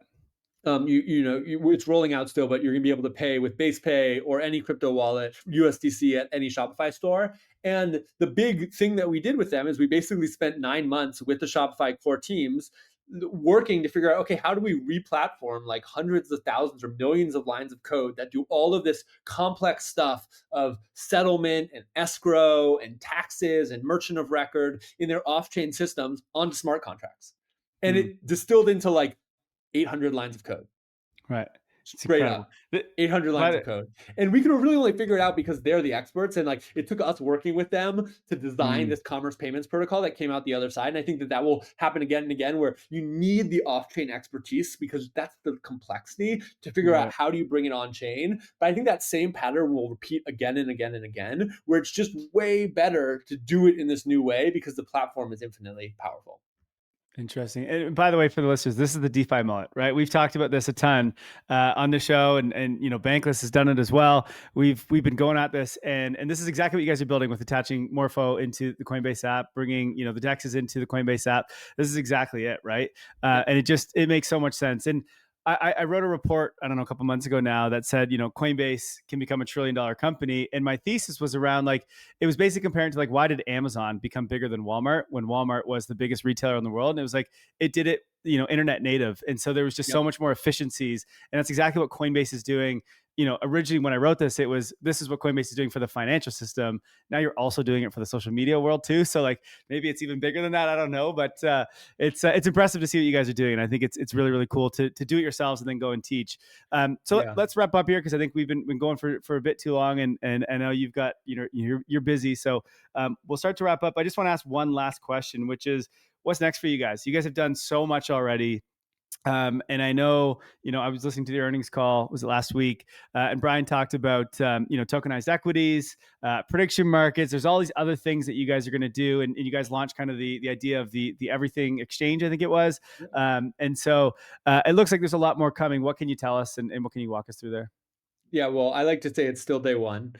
It's rolling out still, but you're going to be able to pay with Base Pay or any crypto wallet, USDC at any Shopify store. And the big thing that we did with them is we basically spent 9 months with the Shopify core teams working to figure out, okay, how do we re-platform like hundreds of thousands or millions of lines of code that do all of this complex stuff of settlement and escrow and taxes and merchant of record in their off-chain systems onto smart contracts. And it distilled into like 800 lines of code. Right. Straight up. 800 lines of code. And we could really only figure it out because they're the experts. And like it took us working with them to design this commerce payments protocol that came out the other side. And I think that will happen again and again, where you need the off-chain expertise because that's the complexity to figure out how do you bring it on chain. But I think that same pattern will repeat again and again and again, where it's just way better to do it in this new way because the platform is infinitely powerful. Interesting. And by the way, for the listeners, this is the DeFi mullet, right? We've talked about this a ton on the show, and Bankless has done it as well. We've been going at this, and this is exactly what you guys are building with attaching Morpho into the Coinbase app, bringing the DEXs into the Coinbase app. This is exactly it, right? And it makes so much sense. And I wrote a report, I don't know, a couple months ago now that said, Coinbase can become $1 trillion company. And my thesis was around it was basically comparing to why did Amazon become bigger than Walmart when Walmart was the biggest retailer in the world? And it was like, it did it internet native. And so there was just so much more efficiencies. And that's exactly what Coinbase is doing. Originally when I wrote this, this is what Coinbase is doing for the financial system. Now you're also doing it for the social media world too. So like maybe it's even bigger than that. I don't know, but it's impressive to see what you guys are doing. And I think it's really, really cool to do it yourselves and then go and teach. Let's wrap up here, because I think we've been going for a bit too long, and I know you've got, you're busy. So we'll start to wrap up. I just want to ask one last question, which is, what's next for you guys? You guys have done so much already. And I know, I was listening to the earnings call, was it last week? And Brian talked about, tokenized equities, prediction markets. There's all these other things that you guys are going to do. And you guys launched kind of the idea of the everything exchange, I think it was. And so it looks like there's a lot more coming. What can you tell us, and what can you walk us through there? Yeah, well, I like to say it's still day one.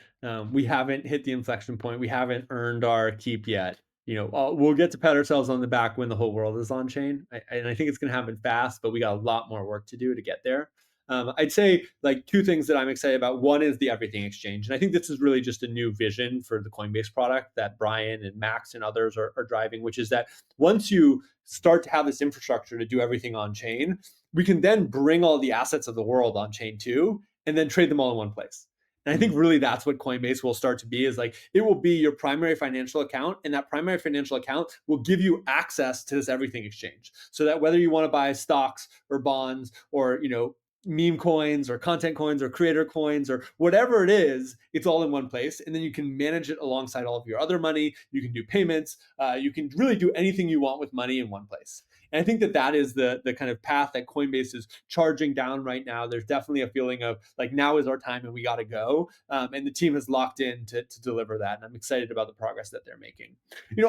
We haven't hit the inflection point. We haven't earned our keep yet. We'll get to pat ourselves on the back when the whole world is on chain. And I think it's going to happen fast, but we got a lot more work to do to get there. I'd say like two things that I'm excited about. One is the everything exchange. And I think this is really just a new vision for the Coinbase product that Brian and Max and others are driving, which is that once you start to have this infrastructure to do everything on chain, we can then bring all the assets of the world on chain too, and then trade them all in one place. And I think really that's what Coinbase will start to be, is like, it will be your primary financial account, and that primary financial account will give you access to this everything exchange. So that whether you want to buy stocks or bonds or, meme coins or content coins or creator coins or whatever it is, it's all in one place. And then you can manage it alongside all of your other money. You can do payments. You can really do anything you want with money in one place. And I think that is the kind of path that Coinbase is charging down right now. There's definitely a feeling of like, now is our time and we got to go. And the team has locked in to deliver that. And I'm excited about the progress that they're making.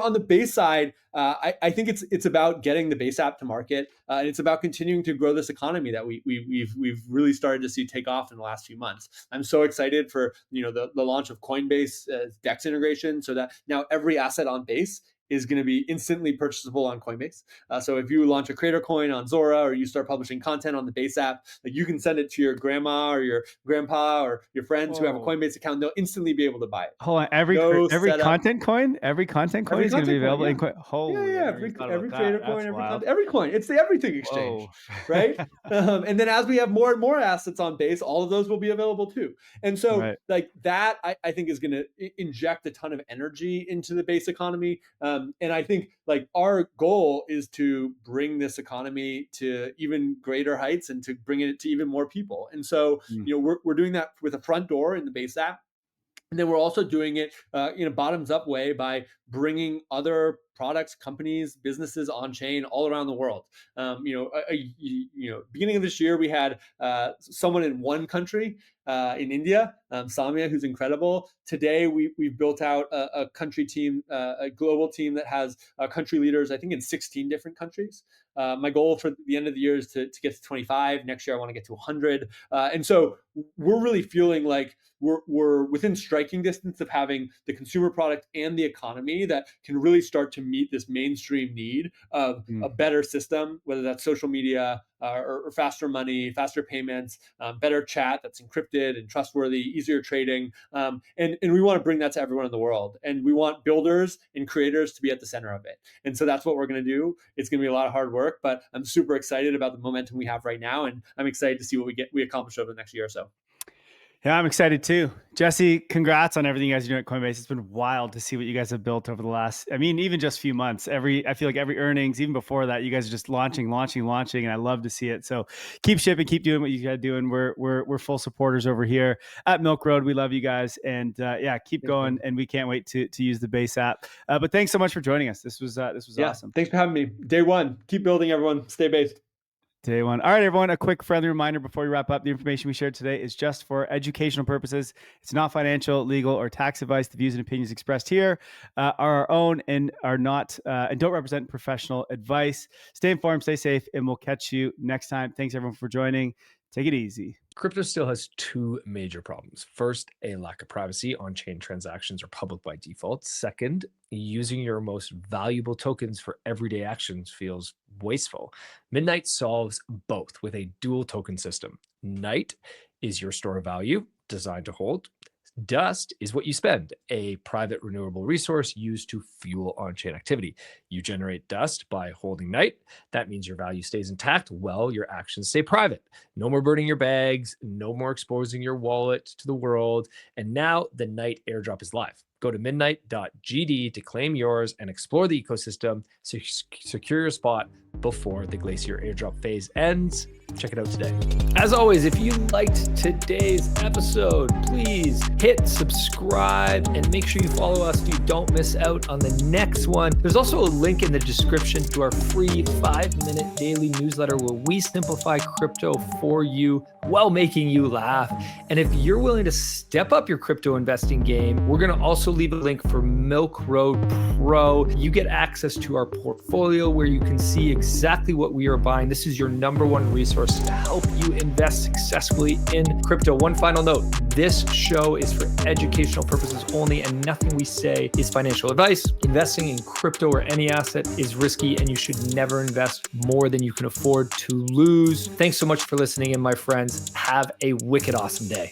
On the base side, I think it's about getting the base app to market. And it's about continuing to grow this economy that we've really started to see take off in the last few months. I'm so excited for the launch of Coinbase DEX integration, so that now every asset on Base is going to be instantly purchasable on Coinbase. So if you launch a creator coin on Zora, or you start publishing content on the Base app, like you can send it to your grandma or your grandpa or your friends who have a Coinbase account. They'll instantly be able to buy it. Hold on, every content coin is going to be available in Holy, every creator coin, every coin. It's the everything exchange, right? And then as we have more and more assets on Base, all of those will be available too. And so like that, I think is going to inject a ton of energy into the Base economy. And I think like our goal is to bring this economy to even greater heights and to bring it to even more people. And so, we're doing that with a front door in the Base app. And then we're also doing it in a bottoms up way by bringing other products, companies, businesses on chain all around the world. Beginning of this year, we had someone in one country in India, Samia, who's incredible. Today, we've built out a country team, a global team that has country leaders, I think, in 16 different countries. My goal for the end of the year is to get to 25. Next year, I want to get to 100. And so we're really feeling like we're within striking distance of having the consumer product and the economy that can really start to meet this mainstream need of a better system, whether that's social media or faster money, faster payments, better chat that's encrypted and trustworthy, easier trading. And we want to bring that to everyone in the world. And we want builders and creators to be at the center of it. And so that's what we're going to do. It's going to be a lot of hard work, but I'm super excited about the momentum we have right now. And I'm excited to see what we accomplish over the next year or so. Yeah, I'm excited too. Jesse, congrats on everything you guys are doing at Coinbase. It's been wild to see what you guys have built over the last, even just few months. I feel like every earnings, even before that, you guys are just launching, and I love to see it. So keep shipping, keep doing what you guys doing. We're full supporters over here at Milk Road. We love you guys, and keep going. And we can't wait to use the Base app. But thanks so much for joining us. This was awesome. Thanks for having me. Day one. Keep building, everyone. Stay based. Day one. All right, everyone, a quick friendly reminder before we wrap up. The information we shared today is just for educational purposes. It's not financial, legal, or tax advice. The views and opinions expressed here are our own and are not and don't represent professional advice. Stay informed, stay safe, and we'll catch you next time. Thanks, everyone, for joining. Take it easy. Crypto still has two major problems. First, a lack of privacy. On-chain transactions are public by default. Second, using your most valuable tokens for everyday actions feels wasteful. Midnight solves both with a dual token system. Night is your store of value, designed to hold. Dust is what you spend, a private renewable resource used to fuel on-chain activity. You generate dust by holding Night. That means your value stays intact while your actions stay private. No more burning your bags, no more exposing your wallet to the world. And now the Night airdrop is live. Go to midnight.gd to claim yours and explore the ecosystem. Secure your spot before the Glacier airdrop phase ends. Check it out today. As always, if you liked today's episode, please hit subscribe and make sure you follow us so you don't miss out on the next one. There's also a link in the description to our free 5-minute daily newsletter where we simplify crypto for you while making you laugh. And if you're willing to step up your crypto investing game, we're going to also leave a link for Milk Road Pro. You get access to our portfolio where you can see exactly what we are buying. This is your #1 resource to help you invest successfully in crypto. One final note, this show is for educational purposes only and nothing we say is financial advice. Investing in crypto or any asset is risky and you should never invest more than you can afford to lose. Thanks so much for listening in, my friends. Have a wicked awesome day.